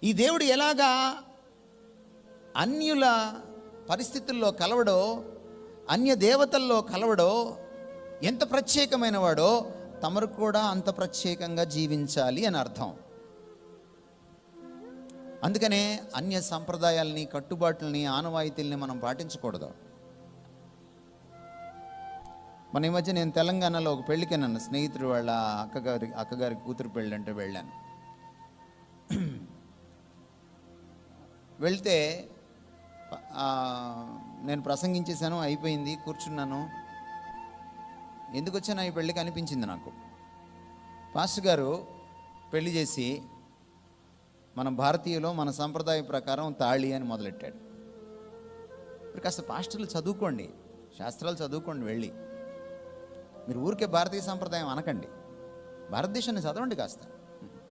ఈ దేవుడు ఎలాగా అన్యుల పరిస్థితుల్లో కలవడో, అన్య దేవతల్లో కలవడో, ఎంత ప్రత్యేకమైన వాడో తమరు కూడా అంత ప్రత్యేకంగా జీవించాలి అని అర్థం. అందుకనే అన్య సంప్రదాయాల్ని, కట్టుబాట్లని, ఆనవాయితీల్ని మనం పాటించకూడదు. మన ఈ మధ్య నేను తెలంగాణలో ఒక పెళ్ళికి నన్ను స్నేహితుడు వాళ్ళ అక్కగారి కూతురు పెళ్ళి అంటే వెళ్ళాను. వెళ్తే నేను ప్రసంగించేశాను, అయిపోయింది, కూర్చున్నాను. ఎందుకు వచ్చాను ఈ పెళ్ళికి అనిపించింది నాకు. పాస్టర్ గారు పెళ్లి చేసి మన భారతీయులో మన సంప్రదాయ ప్రకారం తాళి అని మొదలెట్టాడు. ఇప్పుడు కాస్త పాస్టర్లు చదువుకోండి, శాస్త్రాలు చదువుకోండి. వెళ్ళి మీరు ఊరికే భారతీయ సంప్రదాయం అనకండి, భారతదేశాన్ని చదవండి కాస్త.